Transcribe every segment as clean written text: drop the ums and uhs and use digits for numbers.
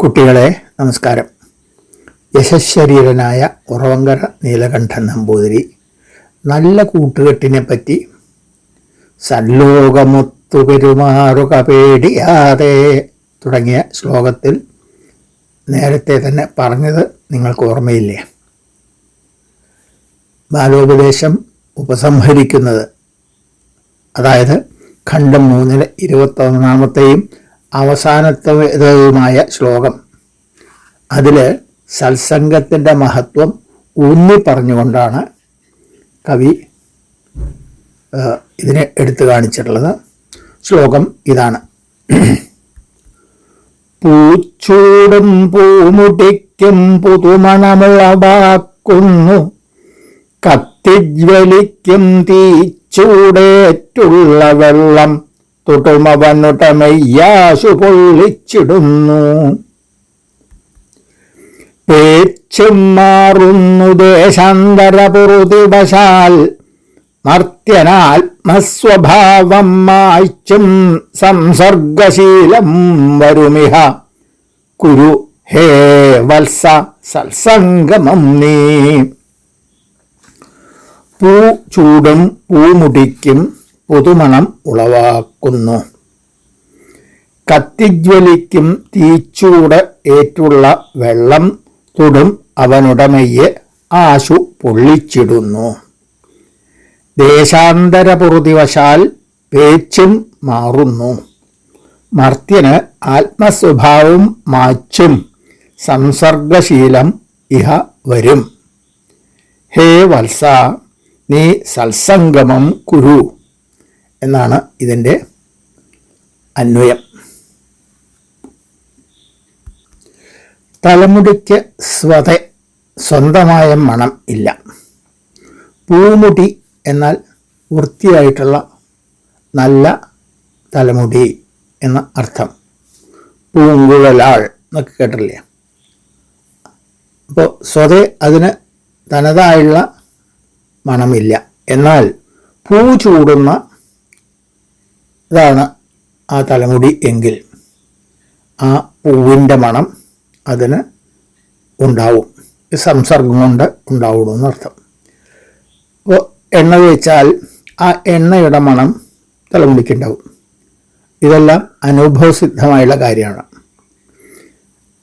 കുട്ടികളെ നമസ്കാരം. യശശരീരനായ ഉറവങ്കര നീലകണ്ഠൻ നമ്പൂതിരി നല്ല കൂട്ടുകെട്ടിനെ പറ്റി സല്ലോകമൊത്തു പെരുമാറുക പേടിയാതെ തുടങ്ങിയ ശ്ലോകത്തിൽ നേരത്തെ തന്നെ പറഞ്ഞത് നിങ്ങൾക്ക് ഓർമ്മയില്ലേ? ബാലോപദേശം ഉപസംഹരിക്കുന്നത്, അതായത് ഖണ്ഡം 3 21-ാമത്തെയും അവസാനത്തേതുമായ ശ്ലോകം, അതിൽ സത്സംഗത്തിൻ്റെ മഹത്വം ഊന്നി പറഞ്ഞുകൊണ്ടാണ് കവി ഇതിനെ എടുത്തു കാണിച്ചിട്ടുള്ളത്. ശ്ലോകം ഇതാണ്: പൂച്ചൂടും പൂമുടിക്കും പുതുമണമുളവാക്കുന്നു, കത്തിജ്വലിക്കും തീച്ചൂടേറ്റുള്ള വെള്ളം തുടുമവനുടമയ്യാശു പൊള്ളിച്ചിടുന്നു. പേച്ചും മാറുന്നു ദേശാന്തരപുറുതിവശാൽ, മർത്യനാത്മസ്വഭാവം മായ്ച്ചും സംസർഗശീലം വരുമിഹ, കുരു ഹേ വത്സ സത്സംഗമം നീ. പൂ ചൂടും പൂമുടിക്കും പുതുമണം ഉളവാക്കുന്നു, കത്തിജ്വലിക്കും തീച്ചൂട് ഏറ്റുള്ള വെള്ളം തൊടും അവനുടമയെ ആശു പൊള്ളിച്ചിടുന്നു. ദേശാന്തരപുറുതിവശാൽ പേച്ചും മാറുന്നു, മർത്യന് ആത്മസ്വഭാവം മാച്ചും സംസർഗശീലം ഇഹ വരും. ഹേ വത്സ, നീ സത്സംഗമം കുരു എന്നാണ് ഇതിൻ്റെ അന്വയം. തലമുടിക്ക് സ്വന്തമായ മണം ഇല്ല. പൂമുടി എന്നാൽ വൃത്തിയായിട്ടുള്ള നല്ല തലമുടി എന്ന അർത്ഥം. പൂങ്കുഴലാൾ എന്നൊക്കെ കേട്ടില്ലേ? അപ്പോൾ അതിന് തനതായുള്ള മണമില്ല. എന്നാൽ പൂ ചൂടുന്ന ഇതാണ് ആ തലമുടി എങ്കിൽ ആ പൂവിൻ്റെ മണം അതിന് ഉണ്ടാവും. സംസർഗം കൊണ്ട് ഉണ്ടാവുമെന്നർത്ഥം. അപ്പോൾ എണ്ണ തേച്ചാൽ ആ എണ്ണയുടെ മണം തലമുടിക്കുണ്ടാവും. ഇതെല്ലാം അനുഭവസിദ്ധമായുള്ള കാര്യമാണ്.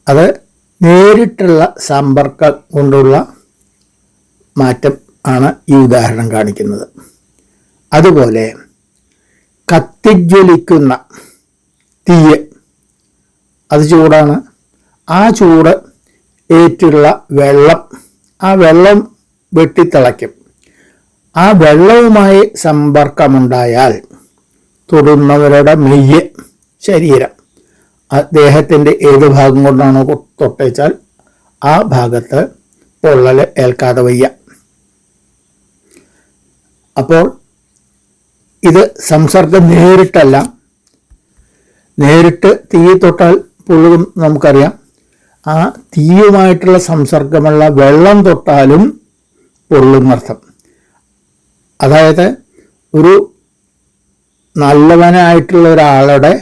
അത് നേരിട്ടുള്ള സമ്പർക്കം കൊണ്ടുള്ള മാറ്റം ആണ് ഈ ഉദാഹരണം കാണിക്കുന്നത്. അതുപോലെ കത്തിജ്വലിക്കുന്ന തീയ്, അത് ചൂടാണ്. ആ ചൂട് ഏറ്റുള്ള വെള്ളം, ആ വെള്ളം വെട്ടിത്തിളയ്ക്കും. ആ വെള്ളവുമായി സമ്പർക്കമുണ്ടായാൽ തൊടുന്നവരുടെ മെയ്യ്, ശരീരം, ദേഹത്തിൻ്റെ ഏത് ഭാഗം കൊണ്ടാണോ തൊട്ടേച്ചാൽ ആ ഭാഗത്ത് പൊള്ളൽ ഏൽക്കാതെ വയ്യ. അപ്പോൾ ഇത് സംസർഗം നേരിട്ടല്ല. നേരിട്ട് തീ തൊട്ടാൽ പൊള്ളും നമുക്കറിയാം. ആ തീയുമായിട്ടുള്ള സംസർഗമുള്ള വെള്ളം തൊട്ടാലും പൊള്ളുന്നർത്ഥം. അതായത് ഒരു നല്ലവനായിട്ടുള്ള ഒരാളുടെ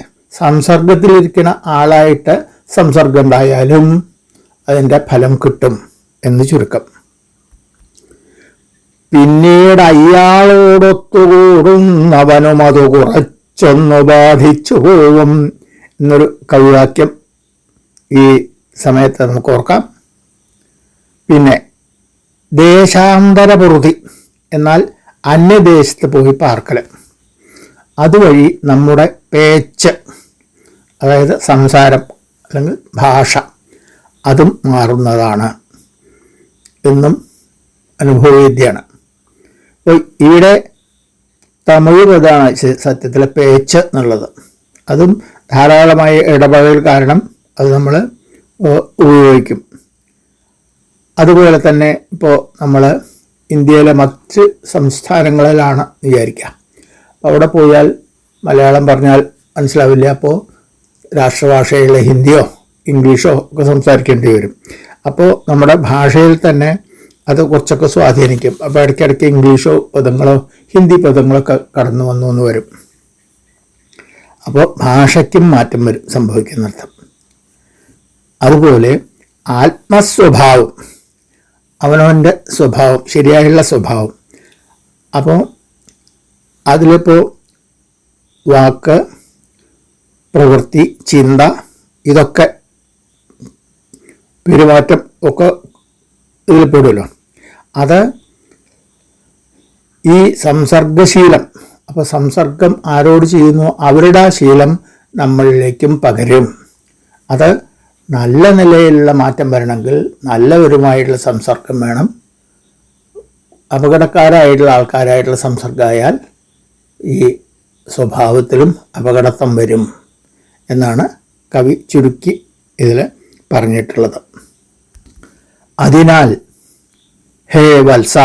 സംസർഗത്തിലിരിക്കുന്ന ആളായിട്ട് സംസർഗം ഉണ്ടായാലും അതിൻ്റെ ഫലം കിട്ടും എന്ന് ചുരുക്കം. പിന്നീട് അയാളോടൊത്തുകൂടുന്നവനും അത് കുറച്ചൊന്നു ബാധിച്ചു പോകും എന്നൊരു കവിവാക്യം ഈ സമയത്ത് നമുക്ക് ഓർക്കാം. പിന്നെ ദേശാന്തരപുറുതി എന്നാൽ അന്യദേശത്ത് പോയി പാർക്കൽ, അതുവഴി നമ്മുടെ പേച്ച്, അതായത് സംസാരം അല്ലെങ്കിൽ ഭാഷ, അതും മാറുന്നതാണ് എന്നും അനുഭവവേദ്യമാണ്. അപ്പോൾ ഇവിടെ തമിഴ് പദമാണ് സത്യത്തിലെ പേച്ച് എന്നുള്ളത്. അതും ധാരാളമായ ഇടപെടൽ കാരണം അത് നമ്മൾ ഉപയോഗിക്കും. അതുപോലെ തന്നെ ഇപ്പോൾ നമ്മൾ ഇന്ത്യയിലെ മറ്റ് സംസ്ഥാനങ്ങളിലാണ് വിചാരിക്കുക. അപ്പോൾ അവിടെ പോയാൽ മലയാളം പറഞ്ഞാൽ മനസ്സിലാവില്ല. അപ്പോൾ രാഷ്ട്രഭാഷയുള്ള ഹിന്ദിയോ ഇംഗ്ലീഷോ ഒക്കെ സംസാരിക്കേണ്ടി വരും. അപ്പോൾ നമ്മുടെ ഭാഷയിൽ തന്നെ അത് കുറച്ചൊക്കെ സ്വാധീനിക്കും. അപ്പോൾ ഇടയ്ക്കിടയ്ക്ക് ഇംഗ്ലീഷോ പദങ്ങളോ ഹിന്ദി പദങ്ങളൊക്കെ കടന്നു വന്നു വരും. അപ്പോൾ ഭാഷയ്ക്കും മാറ്റം സംഭവിക്കുന്നർത്ഥം. അതുപോലെ ആത്മസ്വഭാവം, അവനവൻ്റെ സ്വഭാവം, ശരിയായുള്ള സ്വഭാവം. അപ്പോൾ അതിലിപ്പോൾ വാക്ക്, പ്രവൃത്തി, ചിന്ത, ഇതൊക്കെ പെരുമാറ്റം ഒക്കെ ഇതിൽ പെടുമല്ലോ. അത് ഈ സംസർഗശീലം, അപ്പോൾ സംസർഗം ആരോട് ചെയ്യുന്നു അവരുടെ ആ ശീലം നമ്മളിലേക്കും പകരും. അത് നല്ല നിലയിലുള്ള മാറ്റം വരണമെങ്കിൽ നല്ലവരുമായിട്ടുള്ള സംസർഗം വേണം. അപകടക്കാരായിട്ടുള്ള ആൾക്കാരായിട്ടുള്ള സംസർഗമായാൽ ഈ സ്വഭാവത്തിലും അപകടത്വം വരും എന്നാണ് കവി ചുരുക്കി ഇതിൽ പറഞ്ഞിട്ടുള്ളത്. അതിനാൽ ഹേ വത്സ,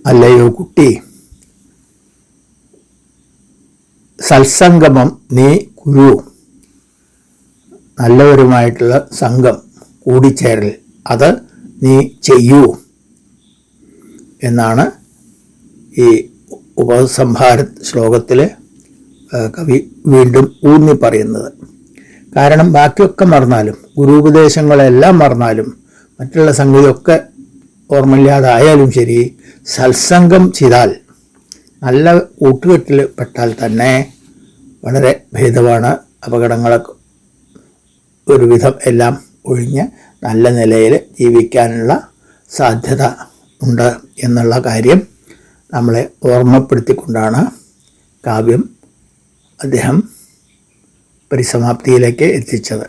അല്ലയോ കുട്ടി, സത്സംഗമം നീ കുരു, നല്ലവരുമായിട്ടുള്ള സംഘം, കൂടിച്ചേരൽ, അത് നീ ചെയ്യൂ എന്നാണ് ഈ ഉപസംഹാര ശ്ലോകത്തിൽ കവി വീണ്ടും ഊന്നി പറയുന്നത്. കാരണം ബാക്കിയൊക്കെ മറന്നാലും, ഗുരുപദേശങ്ങളെല്ലാം മറന്നാലും, മറ്റുള്ള സംഗതിയൊക്കെ ഓർമ്മയില്ലാതായാലും ശരി, സത്സംഗം ചെയ്താൽ, നല്ല കൂട്ടുകെട്ടിൽ പെട്ടാൽ തന്നെ വളരെ ഭേദമാണ്. അപകടങ്ങളൊക്കെ ഒരുവിധം എല്ലാം ഒഴിഞ്ഞ് നല്ല നിലയിൽ ജീവിക്കാനുള്ള സാധ്യത ഉണ്ട് എന്നുള്ള കാര്യം നമ്മളെ ഓർമ്മപ്പെടുത്തിക്കൊണ്ടാണ് കാവ്യം അദ്ദേഹം പരിസമാപ്തിയിലേക്ക് എത്തിച്ചത്.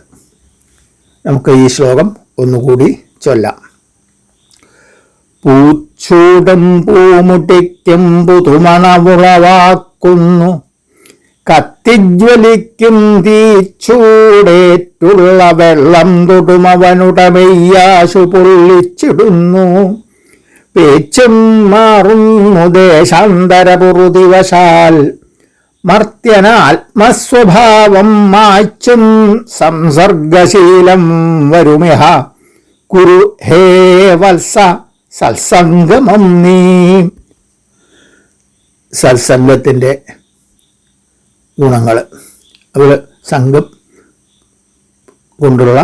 നമുക്ക് ഈ ശ്ലോകം ഒന്നുകൂടി ചൊല്ലാം. പൂച്ചൂടും പൂമുട്ടിക്കും പുതുമണമുളവാക്കുന്നു, കത്തിജ്വലിക്കും തീച്ചൂടേറ്റുള്ള വെള്ളം തൊടുമവനുടമയ്യാശു പൊള്ളിച്ചിടുന്നു. പേച്ചും മാറുന്നു ദേശാന്തരപുറുതിവശാൽ, മർത്യനാത്മസ്വഭാവം മായ്ച്ചും സംസർഗശീലം വരുമിഹ. കുരു ഹേ വത്സ സത്സംഗമം നീ. സത്സംഗത്തിൻ്റെ ഗുണങ്ങൾ, അവർ സംഘം കൊണ്ടുള്ള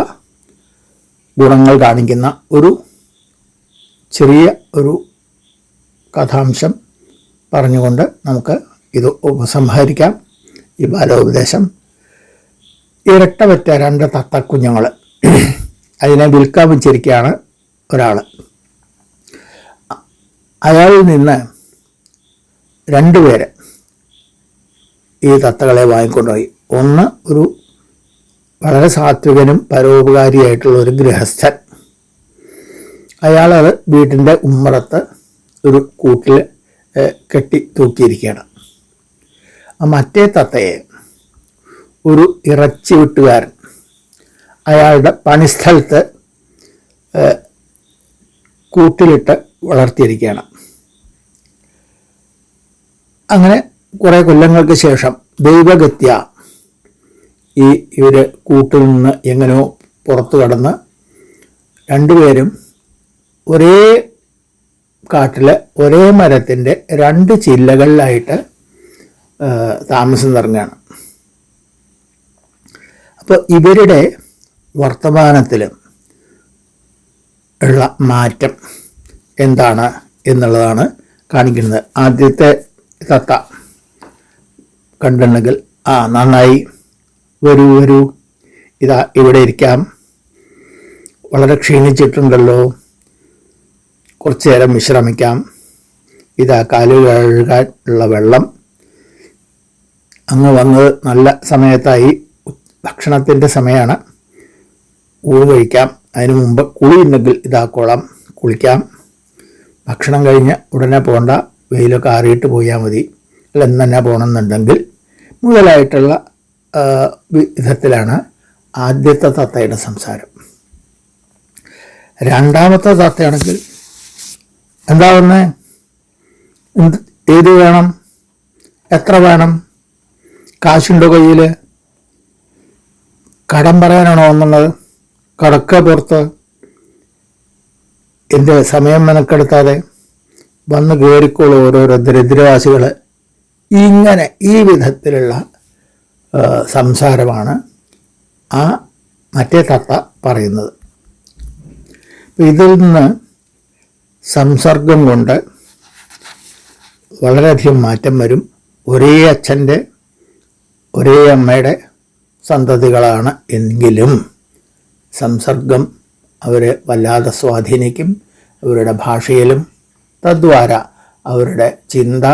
ഗുണങ്ങൾ കാണിക്കുന്ന ഒരു ചെറിയ ഒരു കഥാംശം പറഞ്ഞുകൊണ്ട് നമുക്ക് ഇത് ഉപസംഹരിക്കാം. ഈ ബാലോപദേശം. ഇരട്ടവറ്റ 2 തത്തക്കുഞ്ഞുങ്ങൾ, അതിനെ വിൽക്കാൻ വെച്ചിരിക്കുകയാണ് ഒരാൾ. അയാളിൽ നിന്ന് 2 പേര് ഈ തത്തകളെ വാങ്ങിക്കൊണ്ടുപോയി. ഒന്ന് ഒരു വളരെ സാത്വികനും പരോപകാരിയായിട്ടുള്ള ഒരു ഗൃഹസ്ഥൻ. അയാളത് വീട്ടിൻ്റെ ഉമ്മറത്ത് ഒരു കൂട്ടിൽ കെട്ടി തൂക്കിയിരിക്കുകയാണ്. മറ്റേ തത്തയെ ഒരു ഇറച്ചി വെട്ടുകാരൻ അയാളുടെ പണിസ്ഥലത്ത് കൂട്ടിലിട്ട് വളർത്തിയിരിക്കുകയാണ്. അങ്ങനെ കുറേ കൊല്ലങ്ങൾക്ക് ശേഷം ദൈവഗത്യ ഇവർ കൂട്ടിൽ നിന്ന് എങ്ങനെയോ പുറത്തു കടന്ന് 2 പേരും ഒരേ കാട്ടിൽ ഒരേ മരത്തിൻ്റെ 2 ചില്ലകളിലായിട്ട് താമസം തുടങ്ങുകയാണ്. അപ്പോൾ ഇവരുടെ വർത്തമാനത്തിൽ ഉള്ള മാറ്റം എന്താണ് എന്നുള്ളതാണ് കാണിക്കുന്നത്. ആദ്യത്തെ തത്ത കണ്ടിട്ടുണ്ടെങ്കിൽ നന്നായി, വരൂ വരൂ, ഇതാ ഇവിടെ ഇരിക്കാം, വളരെ ക്ഷീണിച്ചിട്ടുണ്ടല്ലോ, കുറച്ചു നേരം വിശ്രമിക്കാം, ഇതാ കാല് കഴുകാൻ ഉള്ള വെള്ളം, അങ്ങ് വന്നത് നല്ല സമയത്തായി, ഭക്ഷണത്തിൻ്റെ സമയമാണ്, ഊണ് കഴിക്കാം, അതിനു മുമ്പ് കുളിയുണ്ടെങ്കിൽ ഇതാക്കോളാം, കുളിക്കാം, ഭക്ഷണം കഴിഞ്ഞ് ഉടനെ പോകണ്ട, വെയിലൊക്കെ ആറിയിട്ട് പോയാൽ മതി, അല്ല ഇന്ന് തന്നെ പോകണമെന്നുണ്ടെങ്കിൽ മുതലായിട്ടുള്ള വിധത്തിലാണ് ആദ്യത്തെ തത്തയുടെ സംസാരം. രണ്ടാമത്തെ തത്തയാണെങ്കിൽ എന്താ പറഞ്ഞേ, ഏത് വേണം, എത്ര വേണം, കാശുണ്ടോ കയ്യിൽ, കടം പറയാനാണോ വന്നുള്ളത്, കടക്ക പുറത്ത്, എൻ്റെ സമയം മെനക്കെടുത്താതെ വന്ന് കയറിക്കോളൂ ഓരോരോ ദരിദ്രവാസികൾ. ഇങ്ങനെ ഈ വിധത്തിലുള്ള സംസാരമാണ് ആ മറ്റേ തത്ത പറയുന്നത്. ഇതിൽ നിന്ന് സംസർഗം കൊണ്ട് വളരെയധികം മാറ്റം വരും. ഒരേ അച്ഛൻ്റെ ഒരേ അമ്മയുടെ സന്തതികളാണ് എങ്കിലും സംസർഗം അവരെ വല്ലാതെ സ്വാധീനിക്കും. അവരുടെ ഭാഷയിലും തദ്വാര അവരുടെ ചിന്ത,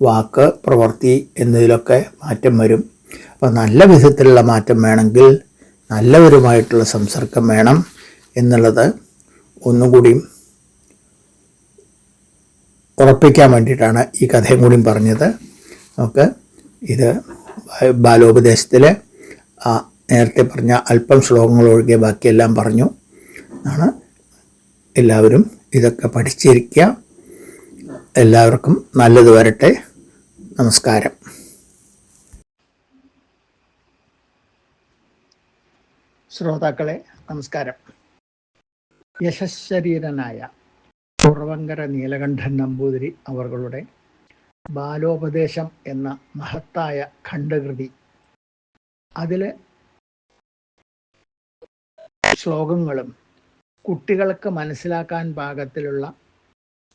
വാക്ക്, പ്രവൃത്തി എന്നതിലൊക്കെ മാറ്റം വരും. അപ്പോൾ നല്ല വിധത്തിലുള്ള മാറ്റം വേണമെങ്കിൽ നല്ലവരുമായിട്ടുള്ള സംസർഗം വേണം എന്നുള്ളത് ഒന്നുകൂടിയും ഉറപ്പിക്കാൻ വേണ്ടിയിട്ടാണ് ഈ കഥയും കൂടിയും പറഞ്ഞത്. നമുക്ക് ഇത് ബാലോപദേശത്തിലെ നേരത്തെ പറഞ്ഞ അല്പം ശ്ലോകങ്ങൾ ഒഴികെ ബാക്കിയെല്ലാം പറഞ്ഞു ആണ്. എല്ലാവരും ഇതൊക്കെ പഠിച്ചിരിക്കുക. എല്ലാവർക്കും നല്ലത് വരട്ടെ. നമസ്കാരം. ശ്രോതാക്കളെ നമസ്കാരം. യശശരീരനായ കുറവങ്കര നീലകണ്ഠൻ നമ്പൂതിരി അവരുടെ ബാലോപദേശം എന്ന മഹത്തായ ഖണ്ഡകൃതി, അതിലെ ശ്ലോകങ്ങളും കുട്ടികൾക്ക് മനസ്സിലാക്കാൻ പാകത്തിലുള്ള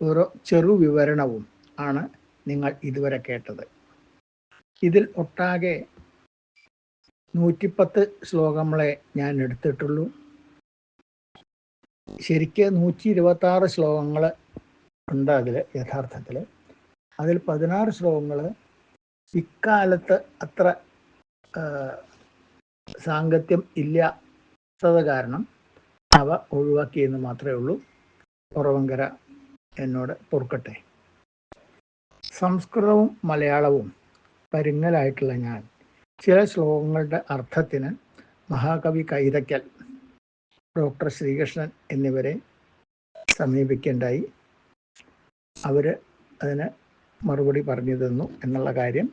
ഒരു ചെറു വിവരണവും ആണ് നിങ്ങൾ ഇതുവരെ കേട്ടത്. ഇതിൽ ഒട്ടാകെ 110 ശ്ലോകങ്ങളെ ഞാൻ എടുത്തിട്ടുള്ളൂ. ശരിക്ക് 126 ശ്ലോകങ്ങൾ ഉണ്ട് അതിൽ. യഥാർത്ഥത്തിൽ അതിൽ 16 ശ്ലോകങ്ങൾ ഇക്കാലത്ത് അത്ര സാങ്കത്യം ഇല്ലാത്തത് കാരണം അവ ഒഴിവാക്കിയെന്ന് മാത്രമേ ഉള്ളൂ. കുറവങ്കര എന്നോട് പൊറുക്കട്ടെ. സംസ്കൃതവും മലയാളവും പരുങ്ങലായിട്ടുള്ള ഞാൻ ചില ശ്ലോകങ്ങളുടെ അർത്ഥത്തിന് മഹാകവി കൈതക്കൽ, ഡോക്ടർ ശ്രീകൃഷ്ണൻ എന്നിവരെ സമീപിക്കേണ്ടായി. അവർ അതിന് മറുപടി പറഞ്ഞു തന്നു എന്നുള്ള കാര്യം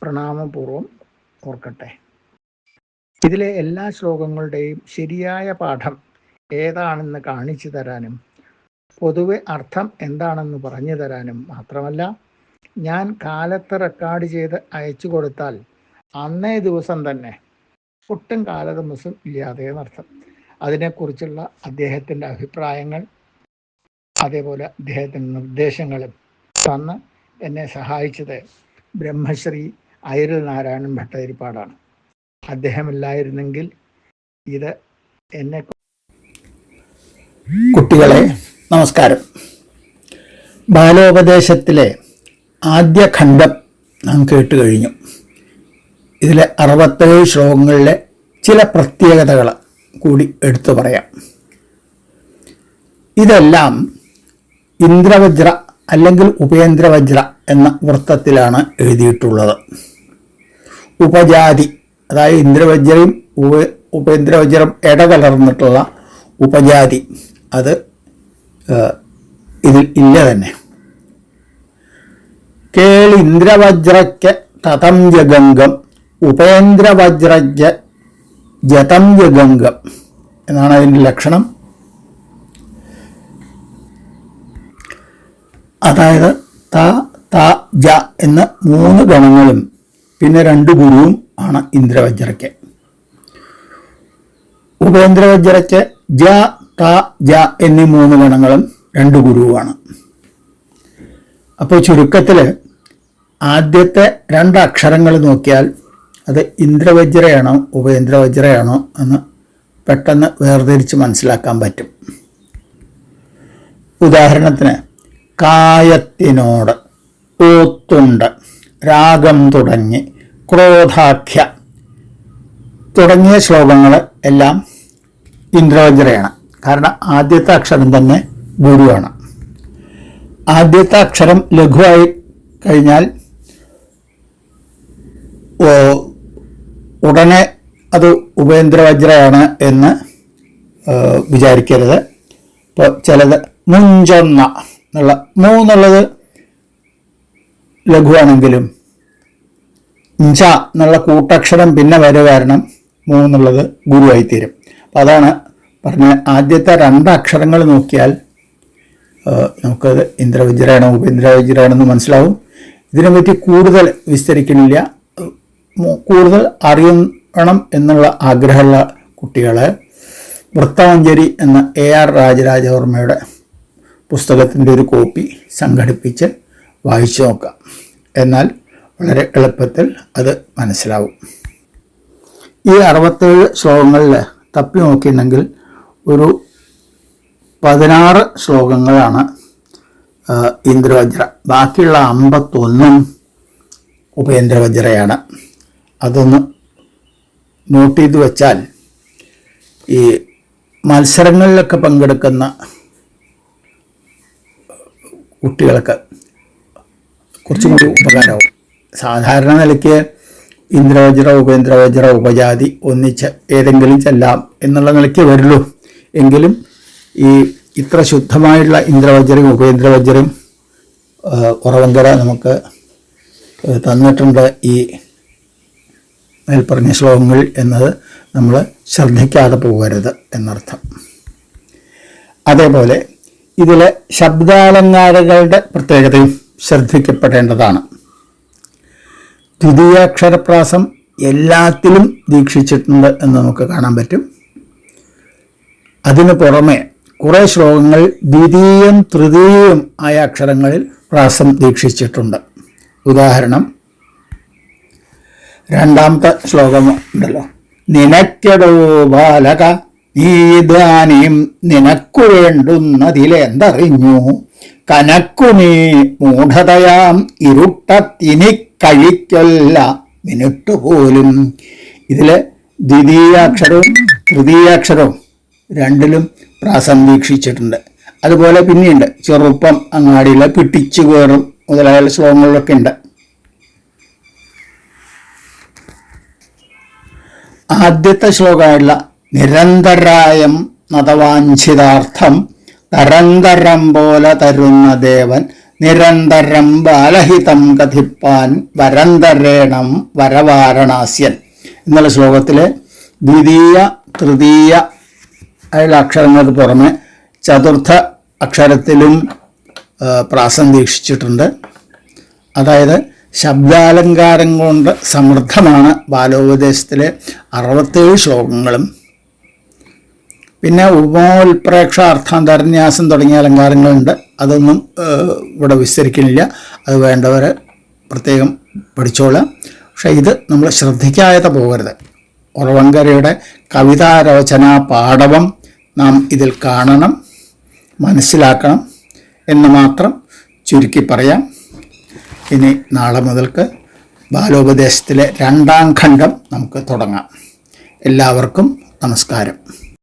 പ്രണാമപൂർവം ഓർക്കട്ടെ. ഇതിലെ എല്ലാ ശ്ലോകങ്ങളുടെയും ശരിയായ പാഠം ഏതാണെന്ന് കാണിച്ചു തരാനും പൊതുവെ അർത്ഥം എന്താണെന്ന് പറഞ്ഞു തരാനും മാത്രമല്ല, ഞാൻ കാലത്ത് റെക്കോർഡ് ചെയ്ത് അയച്ചു കൊടുത്താൽ അന്നേ ദിവസം തന്നെ ഒട്ടും കാലതാമസം ഇല്ലാതെ എന്നർത്ഥം അതിനെക്കുറിച്ചുള്ള അദ്ദേഹത്തിൻ്റെ അഭിപ്രായങ്ങൾ, അതേപോലെ അദ്ദേഹത്തിൻ്റെ നിർദ്ദേശങ്ങളും തന്ന് എന്നെ സഹായിച്ചത് ബ്രഹ്മശ്രീ അയിരൽ നാരായണൻ ഭട്ടതിരിപ്പാടാണ്. അദ്ദേഹമില്ലായിരുന്നെങ്കിൽ ഇത് എന്നെ. കുട്ടികളെ നമസ്കാരം. ബാലോപദേശത്തിലെ ആദ്യ ഖണ്ഡം നാം കേട്ടു കഴിഞ്ഞു. ഇതിലെ 67 ശ്ലോകങ്ങളിലെ ചില പ്രത്യേകതകൾ കൂടി എടുത്തു പറയാം. ഇതെല്ലാം ഇന്ദ്രവജ്ര അല്ലെങ്കിൽ ഉപേന്ദ്രവജ്ര എന്ന വൃത്തത്തിലാണ് എഴുതിയിട്ടുള്ളത്. ഉപജാതി, അതായത് ഇന്ദ്രവജ്രയും ഉപേന്ദ്രവജ്രം ഇടകലർന്നിട്ടുള്ള ഉപജാതി, അത് ഇതിൽ ഇല്ല തന്നെ. കേളിന്ദ്രവജ്രയ്ക്ക് തതം ജഗംഗം ഉപേന്ദ്രവജ്രജ ജതം ജഗംഗം എന്നാണ് അതിൻ്റെ ലക്ഷണം. അതായത് ത ത ജ എന്ന 3 ഗണങ്ങളും പിന്നെ 2 ഗുരുവും ആണ് ഇന്ദ്രവജ്രയ്ക്ക്. ഉപേന്ദ്രവജ്രയ്ക്ക് ജ ത ജ എന്നീ 3 ഗണങ്ങളും 2 ഗുരുവുമാണ്. അപ്പോൾ ചുരുക്കത്തിൽ ആദ്യത്തെ 2 അക്ഷരങ്ങൾ നോക്കിയാൽ അത് ഇന്ദ്രവജ്രയാണോ ഉപേന്ദ്രവജ്രയാണോ എന്ന് പെട്ടെന്ന് വേർതിരിച്ച് മനസ്സിലാക്കാൻ പറ്റും. ഉദാഹരണത്തിന് കായത്തിനോട്, ഓത്തുണ്ട്, രാഗം തുടങ്ങി, ക്രോധാഖ്യ തുടങ്ങിയ ശ്ലോകങ്ങൾ എല്ലാം ഇന്ദ്രവജ്രയാണ്. കാരണം ആദ്യത്തെ അക്ഷരം തന്നെ ഗുരുവാണ്. ആദ്യത്തെ അക്ഷരം ലഘുവായി കഴിഞ്ഞാൽ ഉടനെ അത് ഉപേന്ദ്രവജ്രയാണ് എന്ന് വിചാരിക്കരുത്. ഇപ്പോൾ ചിലത് മുഞ്ചൊന്ന എന്നുള്ള മൂന്നുള്ളത് ലഘുവാണെങ്കിലും ഞ്ച എന്നുള്ള കൂട്ടക്ഷരം പിന്നെ വരെ കാരണം മൂന്നുള്ളത് ഗുരുവായിത്തീരും. അപ്പം അതാണ് പറഞ്ഞ ആദ്യത്തെ 2 അക്ഷരങ്ങൾ നോക്കിയാൽ നമുക്കത് ഇന്ദ്രവജ്രയാണോ ഉപേന്ദ്രവജ്രയാണെന്ന് മനസ്സിലാവും. ഇതിനെപ്പറ്റി കൂടുതൽ വിസ്തരിക്കുന്നില്ല. കൂടുതൽ വേണം എന്നുള്ള ആഗ്രഹമുള്ള കുട്ടികളെ വൃത്താഞ്ജലി എന്ന AR രാജരാജവർമ്മയുടെ പുസ്തകത്തിൻ്റെ ഒരു കോപ്പി സംഘടിപ്പിച്ച് വായിച്ചു നോക്കാം. എന്നാൽ വളരെ എളുപ്പത്തിൽ അത് മനസ്സിലാവും. ഈ 67 ശ്ലോകങ്ങളിൽ തപ്പി നോക്കിയിട്ടുണ്ടെങ്കിൽ ഒരു 16 ശ്ലോകങ്ങളാണ് ഇന്ദ്രവജ്ര. ബാക്കിയുള്ള 51 ഉപേന്ദ്രവജ്രയാണ്. അതൊന്ന് നോട്ട് ചെയ്ത് വെച്ചാൽ ഈ മത്സരങ്ങളിലൊക്കെ പങ്കെടുക്കുന്ന കുട്ടികൾക്ക് കുറച്ചും കൂടി ഉപകാരമാവും. സാധാരണ നിലയ്ക്ക് ഇന്ദ്രവജ്ര, ഉപേന്ദ്രവജ്ര, ഉപജാതി ഒന്നിച്ച് ഏതെങ്കിലും ചെല്ലാം എന്നുള്ള നിലയ്ക്ക് വരുള്ളൂ. എങ്കിലും ഈ ഇത്ര ശുദ്ധമായുള്ള ഇന്ദ്രവജ്രയും ഉപേന്ദ്രവജ്രയും ഉറവങ്കര നമുക്ക് തന്നിട്ടുണ്ട് ഈ മേൽപ്പറഞ്ഞ ശ്ലോകങ്ങൾ എന്നത് നമ്മൾ ശ്രദ്ധിക്കാതെ പോകരുത് എന്നർത്ഥം. അതേപോലെ ഇതിലെ ശബ്ദാലങ്കാരങ്ങളുടെ പ്രത്യേകതയും ശ്രദ്ധിക്കപ്പെടേണ്ടതാണ്. ദ്വിതീയാക്ഷരപ്രാസം എല്ലാത്തിലും ദീക്ഷിച്ചിട്ടുണ്ട് എന്ന് നമുക്ക് കാണാൻ പറ്റും. അതിനു പുറമെ കുറേ ശ്ലോകങ്ങൾ ദ്വിതീയം തൃതീയം ആയ അക്ഷരങ്ങളിൽ പ്രാസം ദീക്ഷിച്ചിട്ടുണ്ട്. ഉദാഹരണം, 2ാമത്തെ ശ്ലോകം ഉണ്ടല്ലോ, നിനക്കടോ ബാലക നീദാനീം നിനക്കു വേണ്ടുന്നതിലെന്തറിഞ്ഞു കനക്കു നീ മൂഢതയാം ഇരുട്ടത്തിനി കഴിക്കൊല്ല മിനിട്ട് പോലും. ഇതിലെ ദ്വിതീയാക്ഷരവും തൃതീയാക്ഷരവും രണ്ടിലും പ്രാസം ദീക്ഷിച്ചിട്ടുണ്ട്. അതുപോലെ പിന്നെയുണ്ട് ചെറുപ്പം അങ്ങാടിയിലെ പിട്ടിച്ചു കയറും മുതലായ ശ്ലോകങ്ങളിലൊക്കെ ഉണ്ട്. ആദ്യത്തെ ശ്ലോകമായുള്ള നിരന്തരായം നതവാഞ്ചിതാർത്ഥം തരന്തരം പോലെ തരുന്ന ദേവൻ നിരന്തരം ബാലഹിതം കഥിപ്പാൻ വരന്തരേണം വരവാരണാസ്യൻ എന്നുള്ള ശ്ലോകത്തിലെ ദ്വിതീയ തൃതീയ ആയുള്ള അക്ഷരങ്ങൾക്ക് പുറമെ ചതുർത്ഥ അക്ഷരത്തിലും പ്രാസം ദീക്ഷിച്ചിട്ടുണ്ട്. അതായത് ശബ്ദാലങ്കാരം കൊണ്ട് സമൃദ്ധമാണ് ബാലോപദേശത്തിലെ 67 ശ്ലോകങ്ങളും. പിന്നെ ഉപമോൽപ്രേക്ഷ, അർത്ഥാന്തരന്യാസം തുടങ്ങിയ അലങ്കാരങ്ങളുണ്ട്. അതൊന്നും ഇവിടെ വിസ്തരിക്കുന്നില്ല. അത് വേണ്ടവർ പ്രത്യേകം പഠിച്ചോളാം. പക്ഷേ ഇത് നമ്മൾ ശ്രദ്ധിക്കാതെ പോകരുത്. ഉറവങ്കരയുടെ കവിതാരചന പാടവം നാം ഇതിൽ കാണണം, മനസ്സിലാക്കണം എന്ന് മാത്രം ചുരുക്കി പറയാം. ഇനി നാളെ മുതൽക്ക് ബാലോപദേശത്തിലെ 2ാം ഖണ്ഡം നമുക്ക് തുടങ്ങാം. എല്ലാവർക്കും നമസ്കാരം.